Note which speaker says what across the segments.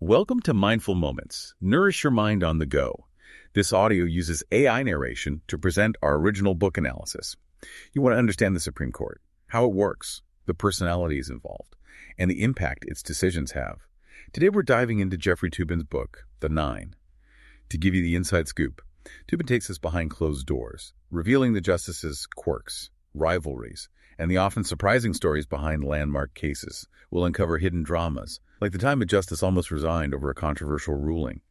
Speaker 1: Welcome to Mindful Moments. Nourish your mind on the go. This audio uses AI narration to present our original book analysis. You want to understand the Supreme Court, how it works, the personalities involved, and the impact its decisions have. Today we're diving into Jeffrey Toobin's book, The Nine. To give you the inside scoop, Toobin takes us behind closed doors, revealing the justices' quirks, rivalries, and the often surprising stories behind landmark cases. We'll uncover hidden dramas, like the time a justice almost resigned over a controversial ruling,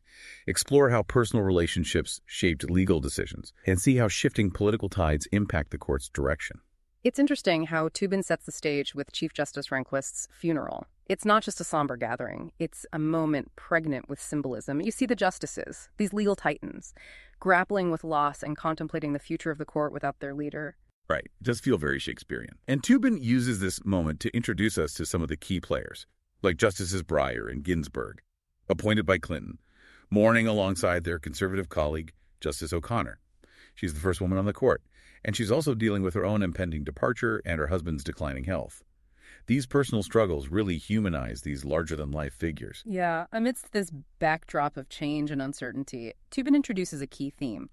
Speaker 1: explore how personal relationships shaped legal decisions, and see how shifting political tides impact the court's direction.
Speaker 2: It's interesting how Toobin sets the stage with Chief Justice Rehnquist's funeral. It's not just a somber gathering. It's a moment pregnant with symbolism. You see the justices, these legal titans, grappling with loss and contemplating the future of the court without their leader.
Speaker 1: Right, it does feel very Shakespearean. And Toobin uses this moment to introduce us to some of the key players, like Justices Breyer and Ginsburg, appointed by Clinton, mourning alongside their conservative colleague, Justice O'Connor. She's the first woman on the court, and she's also dealing with her own impending departure and her husband's declining health. These personal struggles really humanize these larger-than-life figures.
Speaker 2: Yeah, amidst this backdrop of change and uncertainty, Toobin introduces a key theme: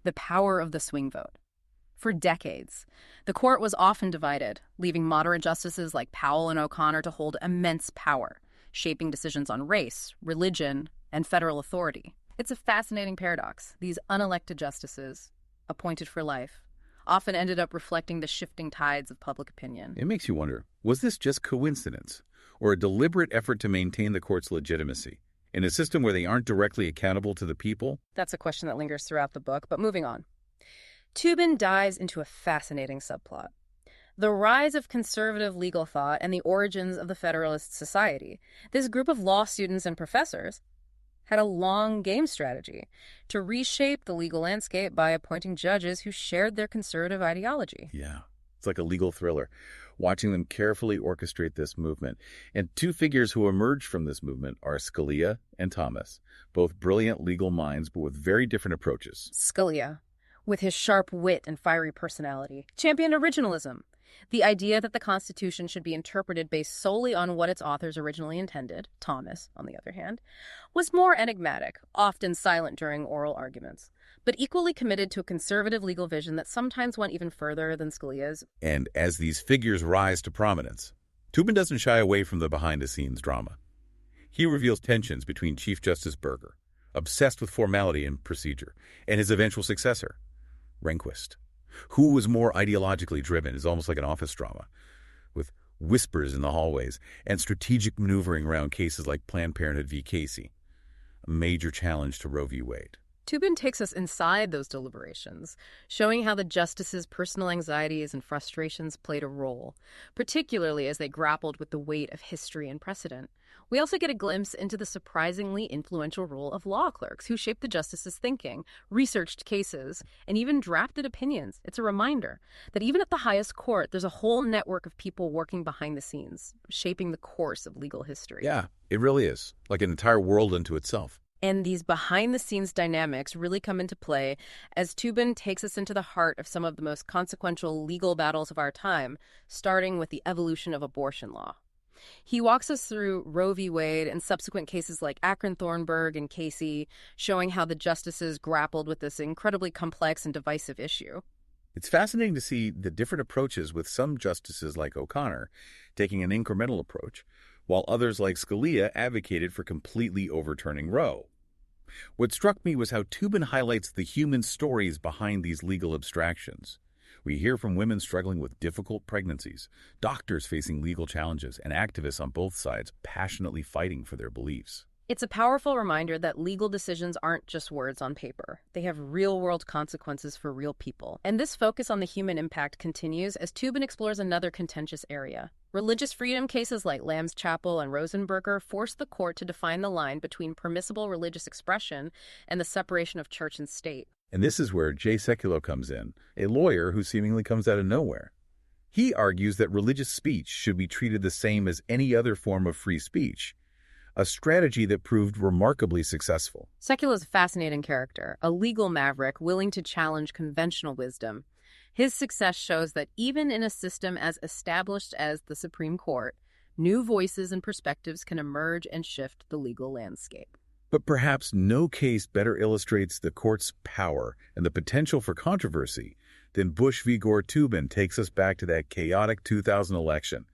Speaker 2: the power of the swing vote. For decades, the court was often divided, leaving moderate justices like Powell and O'Connor to hold immense power, shaping decisions on race, religion, and federal authority. It's a fascinating paradox. These unelected justices, appointed for life, often ended up reflecting the shifting tides of public opinion.
Speaker 1: It makes you wonder, was this just coincidence or a deliberate effort to maintain the court's legitimacy in a system where they aren't directly accountable to the people?
Speaker 2: That's a question that lingers throughout the book, but moving on. Toobin dives into a fascinating subplot: the rise of conservative legal thought and the origins of the Federalist Society. This group of law students and professors had a long game strategy to reshape the legal landscape by appointing judges who shared their conservative ideology.
Speaker 1: Yeah, it's like a legal thriller, watching them carefully orchestrate this movement. And two figures who emerged from this movement are Scalia and Thomas, both brilliant legal minds but with very different approaches.
Speaker 2: Scalia, with his sharp wit and fiery personality, championed originalism, the idea that the Constitution should be interpreted based solely on what its authors originally intended. Thomas, on the other hand, was more enigmatic, often silent during oral arguments, but equally committed to a conservative legal vision that sometimes went even further than Scalia's.
Speaker 1: And as these figures rise to prominence, Toobin doesn't shy away from the behind-the-scenes drama. He reveals tensions between Chief Justice Burger, obsessed with formality and procedure, and his eventual successor, Rehnquist, who was more ideologically driven. Is almost like an office drama, with whispers in the hallways and strategic maneuvering around cases like Planned Parenthood v. Casey, a major challenge to Roe v. Wade.
Speaker 2: Toobin takes us inside those deliberations, showing how the justices' personal anxieties and frustrations played a role, particularly as they grappled with the weight of history and precedent. We also get a glimpse into the surprisingly influential role of law clerks who shaped the justices' thinking, researched cases, and even drafted opinions. It's a reminder that even at the highest court, there's a whole network of people working behind the scenes, shaping the course of legal history.
Speaker 1: Yeah, it really is, like an entire world unto itself.
Speaker 2: And these behind-the-scenes dynamics really come into play as Toobin takes us into the heart of some of the most consequential legal battles of our time, starting with the evolution of abortion law. He walks us through Roe v. Wade and subsequent cases like Akron-Thornburg and Casey, showing how the justices grappled with this incredibly complex and divisive issue.
Speaker 1: It's fascinating to see the different approaches, with some justices like O'Connor taking an incremental approach, while others like Scalia advocated for completely overturning Roe. What struck me was how Toobin highlights the human stories behind these legal abstractions. We hear from women struggling with difficult pregnancies, doctors facing legal challenges, and activists on both sides passionately fighting for their beliefs.
Speaker 2: It's a powerful reminder that legal decisions aren't just words on paper. They have real-world consequences for real people. And this focus on the human impact continues as Toobin explores another contentious area. Religious freedom cases like Lamb's Chapel and Rosenberger forced the court to define the line between permissible religious expression and the separation of church and state.
Speaker 1: And this is where Jay Sekulow comes in, a lawyer who seemingly comes out of nowhere. He argues that religious speech should be treated the same as any other form of free speech, a strategy that proved remarkably successful.
Speaker 2: Sekulow's a fascinating character, a legal maverick willing to challenge conventional wisdom. His success shows that even in a system as established as the Supreme Court, New voices and perspectives can emerge and shift the legal landscape.
Speaker 1: But perhaps no case better illustrates the court's power and the potential for controversy than Bush v. Gore Toobin takes us back to that chaotic 2000 election,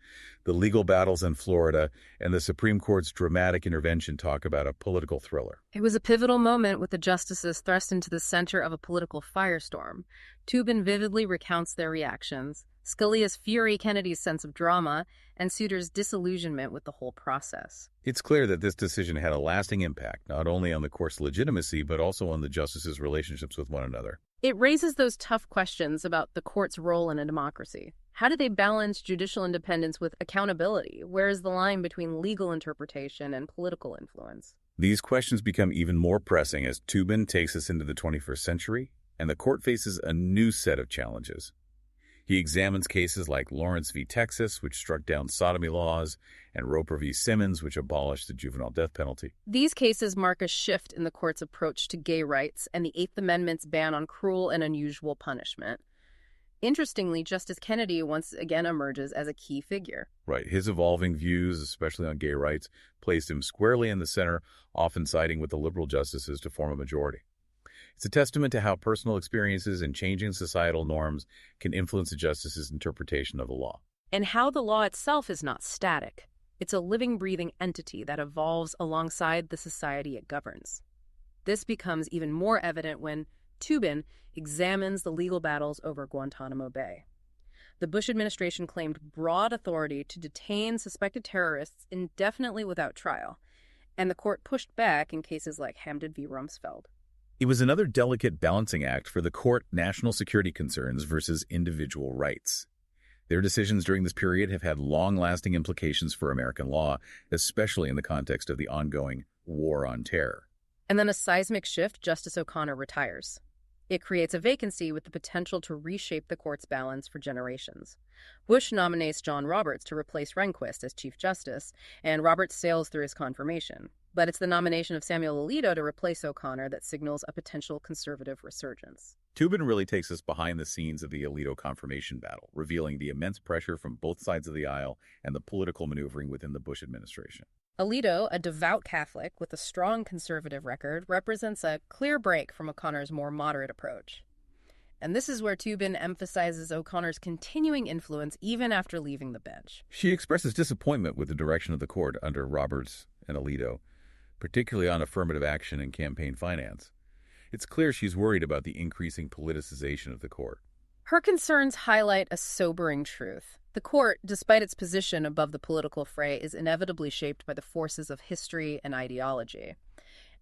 Speaker 1: the legal battles in Florida, and the Supreme Court's dramatic intervention. Talk about a political thriller.
Speaker 2: It was a pivotal moment with the justices thrust into the center of a political firestorm. Toobin vividly recounts their reactions, Scalia's fury, Kennedy's sense of drama, and Souter's disillusionment with the whole process.
Speaker 1: It's clear that this decision had a lasting impact, not only on the court's legitimacy, but also on the justices' relationships with one another.
Speaker 2: It raises those tough questions about the court's role in a democracy. How do they balance judicial independence with accountability? Where is the line between legal interpretation and political influence?
Speaker 1: These questions become even more pressing as Toobin takes us into the 21st century, and the court faces a new set of challenges. He examines cases like Lawrence v. Texas, which struck down sodomy laws, and Roper v. Simmons, which abolished the juvenile death penalty.
Speaker 2: These cases mark a shift in the court's approach to gay rights and the Eighth Amendment's ban on cruel and unusual punishment. Interestingly, Justice Kennedy once again emerges as a key figure.
Speaker 1: Right. His evolving views, especially on gay rights, placed him squarely in the center, often siding with the liberal justices to form a majority. It's a testament to how personal experiences and changing societal norms can influence a justice's interpretation of the law.
Speaker 2: And how the law itself is not static. It's a living, breathing entity that evolves alongside the society it governs. This becomes even more evident when Toobin examines the legal battles over Guantanamo Bay. The Bush administration claimed broad authority to detain suspected terrorists indefinitely without trial, and the court pushed back in cases like Hamdan v. Rumsfeld.
Speaker 1: It was another delicate balancing act for the court, national security concerns versus individual rights. Their decisions during this period have had long-lasting implications for American law, especially in the context of the ongoing War on Terror.
Speaker 2: And then a seismic shift, Justice O'Connor retires. It creates a vacancy with the potential to reshape the court's balance for generations. Bush nominates John Roberts to replace Rehnquist as Chief Justice, and Roberts sails through his confirmation. But it's the nomination of Samuel Alito to replace O'Connor that signals a potential conservative resurgence.
Speaker 1: Toobin really takes us behind the scenes of the Alito confirmation battle, revealing the immense pressure from both sides of the aisle and the political maneuvering within the Bush administration.
Speaker 2: Alito, a devout Catholic with a strong conservative record, represents a clear break from O'Connor's more moderate approach. And this is where Toobin emphasizes O'Connor's continuing influence even after leaving the bench.
Speaker 1: She expresses disappointment with the direction of the court under Roberts and Alito, particularly on affirmative action and campaign finance. It's clear she's worried about the increasing politicization of the court.
Speaker 2: Her concerns highlight a sobering truth. The court, despite its position above the political fray, is inevitably shaped by the forces of history and ideology.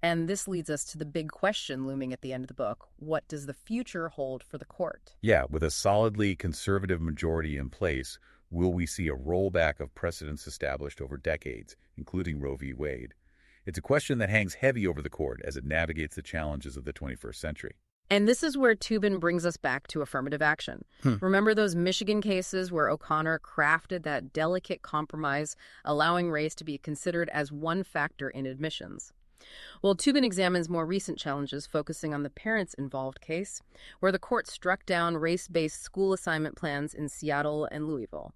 Speaker 2: And this leads us to the big question looming at the end of the book. What does the future hold for the court?
Speaker 1: Yeah, with a solidly conservative majority in place, will we see a rollback of precedents established over decades, including Roe v. Wade? It's a question that hangs heavy over the court as it navigates the challenges of the 21st century.
Speaker 2: And this is where Toobin brings us back to affirmative action. Remember those Michigan cases where O'Connor crafted that delicate compromise, allowing race to be considered as one factor in admissions? Well, Toobin examines more recent challenges, focusing on the parents-involved case, where the court struck down race-based school assignment plans in Seattle and Louisville.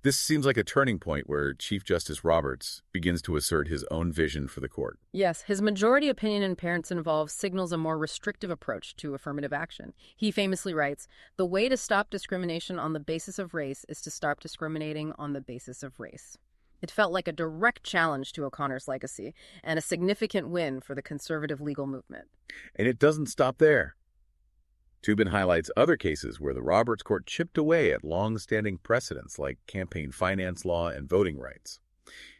Speaker 1: This seems like a turning point where Chief Justice Roberts begins to assert his own vision for the court.
Speaker 2: Yes, his majority opinion in Parents Involved signals a more restrictive approach to affirmative action. He famously writes, "The way to stop discrimination on the basis of race is to stop discriminating on the basis of race." It felt like a direct challenge to O'Connor's legacy and a significant win for the conservative legal movement.
Speaker 1: And it doesn't stop there. Toobin highlights other cases where the Roberts Court chipped away at long-standing precedents like campaign finance law and voting rights.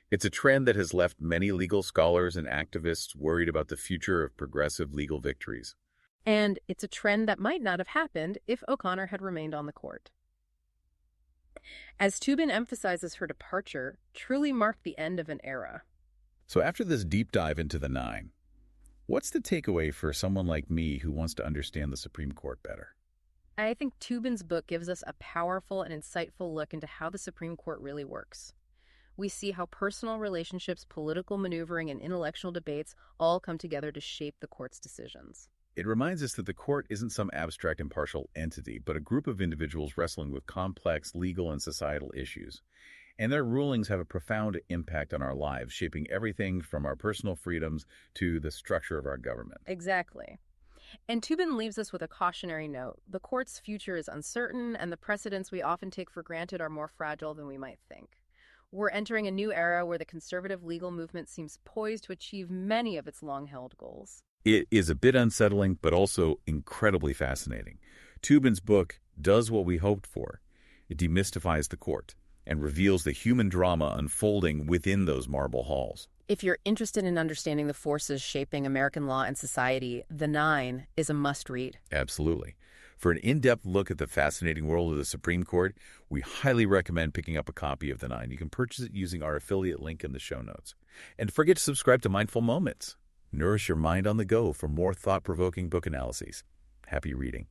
Speaker 1: It's a trend that has left many legal scholars and activists worried about the future of progressive legal victories.
Speaker 2: And it's a trend that might not have happened if O'Connor had remained on the court. As Toobin emphasizes, her departure truly marked the end of an era.
Speaker 1: So after this deep dive into the nine, what's the takeaway for someone like me who wants to understand the Supreme Court better?
Speaker 2: I think Toobin's book gives us a powerful and insightful look into how the Supreme Court really works. We see how personal relationships, political maneuvering, and intellectual debates all come together to shape the court's decisions.
Speaker 1: It reminds us that the court isn't some abstract impartial entity, but a group of individuals wrestling with complex legal and societal issues. And their rulings have a profound impact on our lives, shaping everything from our personal freedoms to the structure of our government.
Speaker 2: Exactly. And Toobin leaves us with a cautionary note. The court's future is uncertain, and the precedents we often take for granted are more fragile than we might think. We're entering a new era where the conservative legal movement seems poised to achieve many of its long-held goals.
Speaker 1: It is a bit unsettling, but also incredibly fascinating. Toobin's book does what we hoped for. It demystifies the court and reveals the human drama unfolding within those marble halls.
Speaker 2: If you're interested in understanding the forces shaping American law and society, The Nine is a must-read.
Speaker 1: Absolutely. For an in-depth look at the fascinating world of the Supreme Court, we highly recommend picking up a copy of The Nine. You can purchase it using our affiliate link in the show notes. And don't forget to subscribe to Mindful Moments. Nourish your mind on the go for more thought-provoking book analyses. Happy reading.